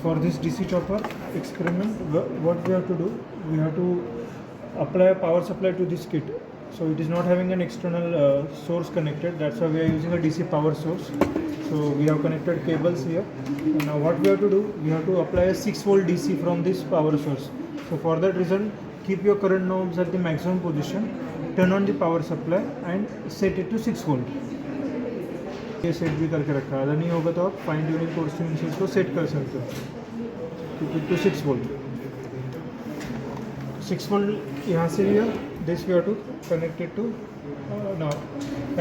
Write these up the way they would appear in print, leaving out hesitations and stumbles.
for this DC chopper experiment, what we have to do, we have to apply a power supply to this kit. So it is not having an external source connected, that's why we are using a DC power source. So we have connected cables here. And now what we have to do, we have to apply a 6 volt DC from this power source. So for that reason, keep your current knobs at the maximum position, turn on the power supply and set it to 6 volt. ये set भी करके रखा है, अगर नहीं होगा तो आप फाइन ट्यूनिंग कोर्स से इसको सेट कर सकते हो टू 6 वोल्ट। 6 वोल्ट यहाँ से लिया, this we have to connected to now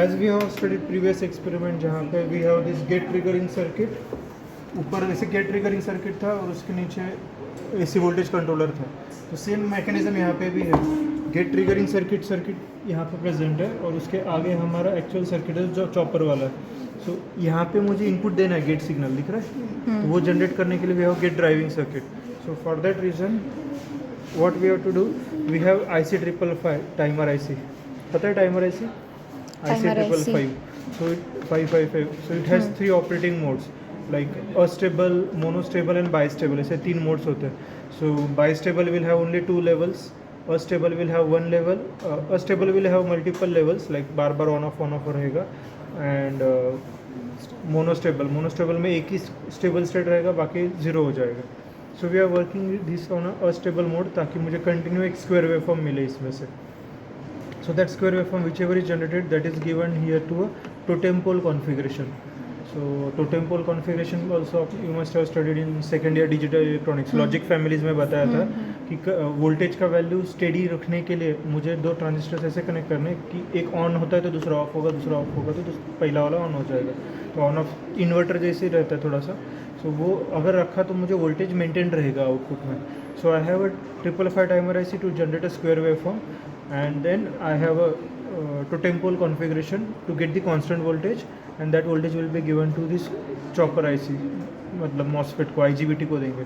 as we have studied previous experiment जहाँ पे we have this gate triggering circuit, ऊपर वैसे गेट ट्रिगरिंग सर्किट था और उसके नीचे AC वोल्टेज कंट्रोलर था। तो सेम मैकेनिज्म यहाँ पे भी है, गेट ट्रिगरिंग सर्किट यहाँ पे प्रेजेंट है और उसके आगे हमारा एक्चुअल सर्किट है जो चॉपर वाला है। सो यहाँ पे मुझे इनपुट देना है, गेट सिग्नल दिख रहा है, तो वो जनरेट करने के लिए we have gate driving circuit. So for that reason what we have to do, we have IC555 timer IC, पता है timer IC? IC555, so 555, so it has 3 operating modes like astable, monostable and bistable, ऐसे 3 modes होते हैं। So bistable will have only 2 levels, astable will have 1 level, astable will have multiple levels like बार बार on off रहेगा। And monostable में एक ही stable state रहेगा, बाकी 0 हो जाएगा। So we are working this on astable mode ताकि मुझे कंटिन्यू एक स्क्वायर वेवफॉर्म मिले इसमें से। So that square waveform whichever is generated that is given here to a totem pole configuration. So totem pole configuration also you must have studied in second year digital electronics, logic families में बताया था कि voltage का value steady रखने के लिए मुझे 2 transistors ऐसे कनेक्ट करने कि एक ऑन होता है तो दूसरा ऑफ होगा, दूसरा ऑफ होगा तो पहला वाला ऑन हो जाएगा। तो ऑन ऑफ इन्वर्टर जैसे ही रहता है थोड़ा सा। सो वो अगर रखा तो मुझे वोल्टेज मेंटेन रहेगा आउटपुट में। So I have a 555 timer IC to generate a square waveform and then I have a totem pole configuration to get the constant voltage and that voltage will be given to this chopper IC, मतलब MOSFET को, IGBT को देंगे।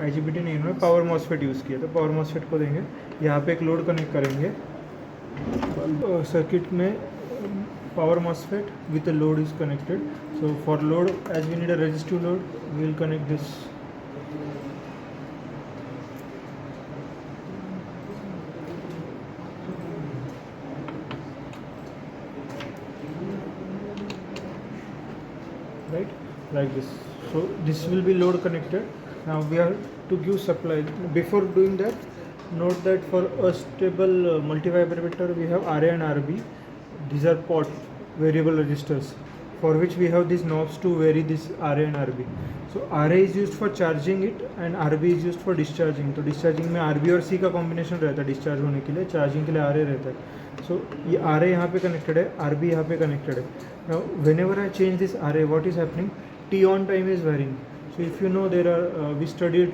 IGBT नहीं, उन्होंने power MOSFET use किया, तो power MOSFEट को देंगे। यहाँ पे एक लोड कनेक्ट करेंगे सर्किट में, power MOSFEट with a load is connected. So for load, as we need a resistive load, we will connect this. Right, like this. So this will be load connected. Now we have to give supply. Before doing that, note that for a stable multivibrator we have RA and RB. These are pot variable resistors for which we have these knobs to vary this RA and RB. So RA is used for charging it and RB is used for discharging. तो discharging में RB और C का combination रहता है discharge होने के लिए, charging के लिए RA रहता है। So ये RA यहाँ पे connected है, RB यहाँ पे connected है। Now whenever I change this RA, what is happening? T on time is varying. So if you know there are we studied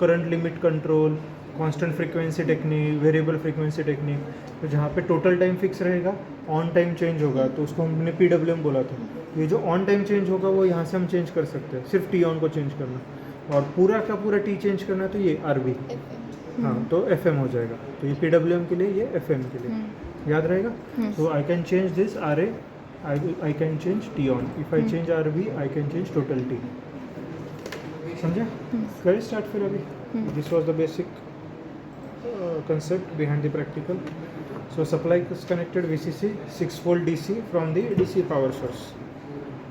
current limit control, constant frequency technique, variable frequency technique। तो जहाँ पे total time fix रहेगा, on time change होगा तो उसको हमने PWM बोला था। ये जो ऑन टाइम चेंज होगा वो यहाँ से हम चेंज कर सकते हैं, सिर्फ T ऑन को चेंज करना, और पूरा का पूरा T चेंज करना है तो ये RB, हाँ तो FM हो जाएगा। तो ये PWM के लिए, ये FM के लिए, याद रहेगा। So I can change this RA, I can change T on. If I change RB, I can change total T. समझा? करें स्टार्ट फिर अभी। This was the basic concept behind the practical. So supply is connected VCC 6 volt DC from the DC power source.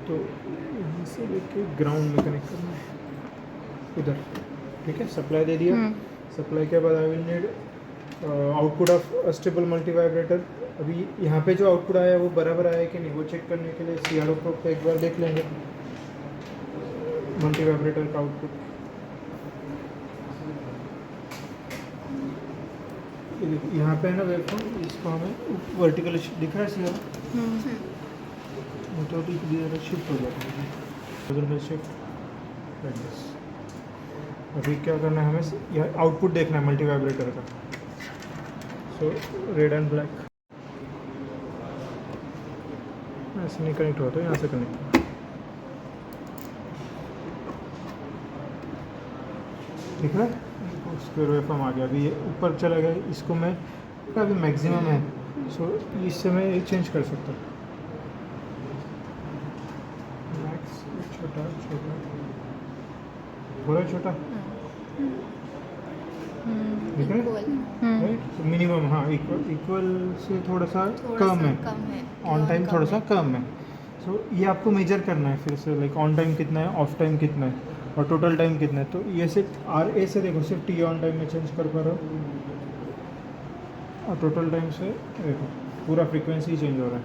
तो यहाँ से लेके ground में connect करना है इधर, ठीक है। सप्लाई दे दिया, सप्लाई के बाद I will need output of astable multivibrator. अभी यहाँ पे जो आउटपुट आया है वो बराबर आया है कि नहीं वो चेक करने के लिए CRO प्रोब को एक बार देख लेंगे, मल्टीवाइब्रेटर का आउटपुट। यहाँ पे है ना वेवफॉर्म, इसको हमें वर्टिकल दिख रहा है CRO, तो शिफ्ट हो जाता है, उधर शिफ्ट लाइक दिस। अभी क्या करना है हमें, यह आउटपुट देखना है मल्टीवाइब्रेटर का। सो रेड एंड ब्लैक ऐसे नहीं कनेक्ट होता है, यहाँ से कनेक्ट, ठीक है। स्क्वायर वेवफॉर्म आ गया, अभी ये ऊपर चला गया, इसको मैं अभी मैक्सिमम है, सो इससे मैं चेंज कर सकता हूँ, मैक्स छोटा छोटा थोड़ा छोटा दिख रहा है राइट। मिनिमम हाँ इक्वल से थोड़ा सा कम है, ऑन टाइम थोड़ा सा कम है। सो ये आपको मेजर करना है फिर से, लाइक ऑन टाइम कितना है, ऑफ टाइम कितना है और टोटल टाइम कितना है। तो ये सिर्फ RA से देखो, सिर्फ टी ऑन टाइम में चेंज कर पा रहा हो और टोटल टाइम से देखो पूरा फ्रीक्वेंसी चेंज हो रहा है।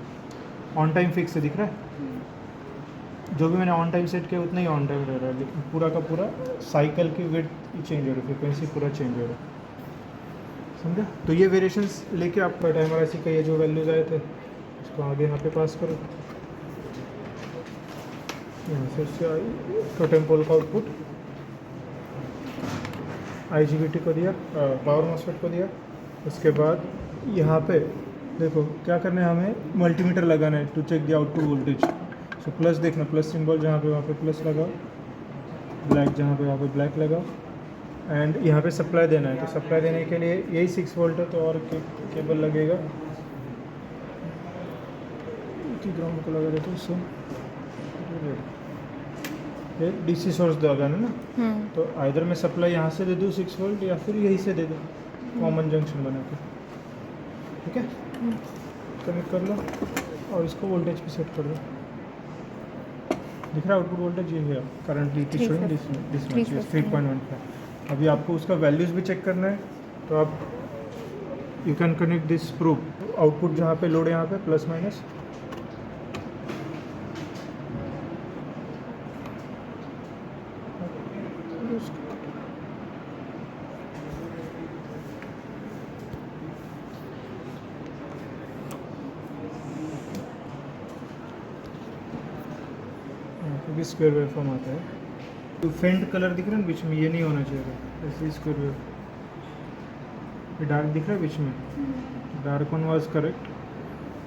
ऑन टाइम फिक्स है दिख रहा है, जो भी मैंने ऑन टाइम सेट किया उतना ही ऑन टाइम रह रहा है, लेकिन पूरा का पूरा साइकिल की विड्थ चेंज हो रही है, फ्रीक्वेंसी पूरा चेंज हो रहा है, समझा। तो ये वेरिएशंस लेके आपका टाइमर ऐसी का ये जो वैल्यूज आए थे उसको आगे यहाँ पे पास करो। यहाँ से आई टोटेम पोल का आउटपुट IGBT को दिया, पावर मॉसफेट को दिया। उसके बाद यहाँ पे देखो क्या करना है, हमें मल्टीमीटर लगाना है to check the output voltage. So plus देखना, प्लस सिंबल जहाँ पे वहाँ पे प्लस लगाओ, ब्लैक जहाँ पे वहाँ पे ब्लैक लगाओ एंड यहाँ पे सप्लाई देना है। तो सप्लाई देने के लिए यही 6 वोल्ट है, तो और केबल लगेगा, ग्राउंड को लगा देते उससे ये DC सोर्स लगाना ना। तो आइधर मैं सप्लाई यहाँ से दे दूँ 6 वोल्ट या फिर यहीं से दे दूँ, कॉमन जंक्शन बना के, ठीक है। कनेक्ट कर लो और इसको वोल्टेज पे सेट कर दो। दिख रहा है आउटपुट वोल्टेज ये है currently it is showing this much 3.15। अभी आपको उसका वैल्यूज़ भी चेक करना है, तो आप you can connect this proof output जहाँ पे लोड है यहाँ पे प्लस माइनस, क्योंकि स्क्वायर वेवफॉर्म आता है। तो फेंट कलर दिख रहा है बीच में, ये नहीं होना चाहिए, ऐसे स्क्वायर वेव। ये डार्क दिख रहा है बीच में, डार्क वन वाज करेक्ट,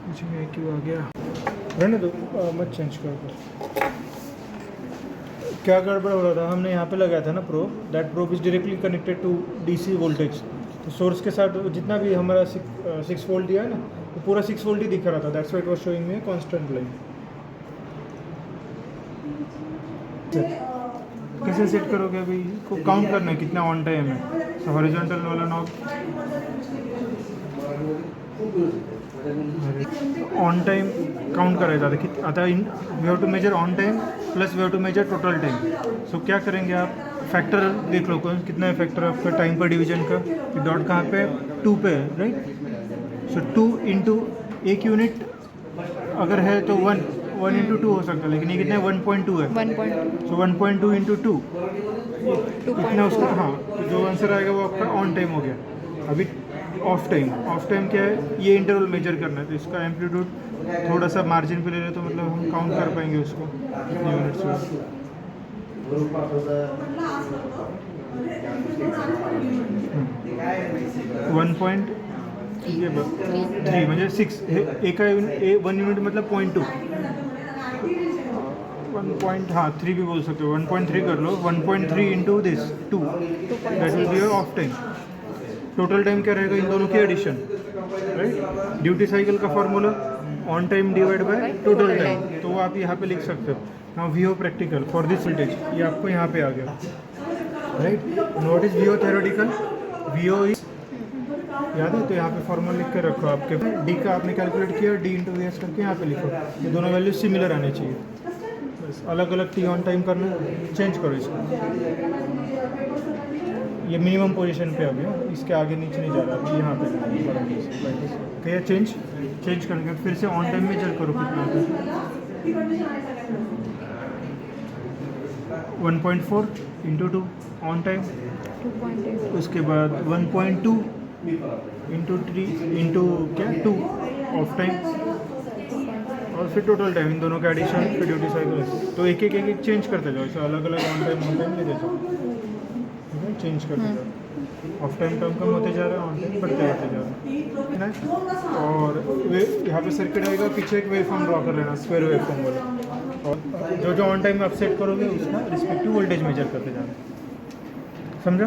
बीच में क्यों आ गया, रहने दो मत चेंज कर दो। क्या गड़बड़ हो रहा था, हमने यहाँ पे लगाया था ना probe, that probe is directly connected to DC voltage. तो सोर्स के साथ जितना भी हमारा 6 वोल्ट दिया है ना, तो पूरा 6 वोल्ट ही दिख रहा था, that's why it was showing me constant line. कैसे सेट करोगे, अभी को काउंट करना है कितना ऑन टाइम है। सो हॉरिजॉन्टल वाला नॉब ऑन टाइम काउंट करा जाता है, आता we have to measure on time plus we have to measure total time. So क्या करेंगे आप, फैक्टर देख लो कौन कितना है फैक्टर आपका टाइम पर डिवीजन का। डॉट कहाँ पे, 2 पे है राइट। सो 2 इंटू एक यूनिट अगर है तो 1 इंटू 2 हो सकता है, लेकिन ये कितना है 1.2 है। 1.2 सो 1.2 इंटू 2 इतना उसका, हाँ तो जो आंसर आएगा वो आपका ऑन टाइम हो गया। अभी ऑफ टाइम क्या है, ये इंटरवल मेजर करना है, तो इसका एम्पलीट्यूड थोड़ा सा मार्जिन पे ले रहे तो मतलब हम काउंट कर पाएंगे उसको कितने यूनिट्स में। 1.3 म्हणजे 6 एका 1 यूनिट मतलब 0.2 1.3 भी बोल सकते हो, 1.3 कर लो, 1.3 into this 2 that will be your of time. Total time क्या रहेगा इन दोनों की एडिशन, राइट। ड्यूटी साइकिल का formula on time divide by total time, तो वो आप यहाँ पे लिख सकते हो। Now VO practical for this voltage, ये आपको यहाँ पे आ गया, right. What is VO theoretical, VO is याद है, तो यहाँ पे फॉर्मूला लिख के रखो आपके। D का आपने कैलकुलेट किया, D इंटू VS करके यहाँ पे लिखो, ये दोनों वैल्यू सिमिलर आने चाहिए। बस अलग अलग T ऑन टाइम करना, चेंज करो इसको, ये मिनिमम पोजीशन पे अभी है, इसके आगे नीचे नहीं जा रहा, अभी यहाँ पे क्या चेंज करके फिर से ऑन टाइम मेजर करो कितना होता है। 1.4 इंटू 2 ऑन टाइम, उसके बाद 1.2 इंटू 3 इंटू क्या 2 ऑफ टाइम, और फिर टोटल टाइम, इन दोनों का एडिशन, फिर ड्यूटी साइकिल। तो एक एक चेंज करते जाओ, ऐसे अलग अलग ऑन टाइम ले जाओ, चेंज करते जाओ। ऑफ टाइम कम होते जा रहा है, ऑन टाइम बढ़ते जा रहा है। और यहाँ पे सर्किट आएगा, पीछे एक वेव फॉर्म ड्रॉ कर लेना, स्क्वायर वेव फॉर्म वाला, और जो ऑन टाइम आप सेट करोगे उसका रिस्पेक्टिव वोल्टेज मेजर करते जाना, समझा।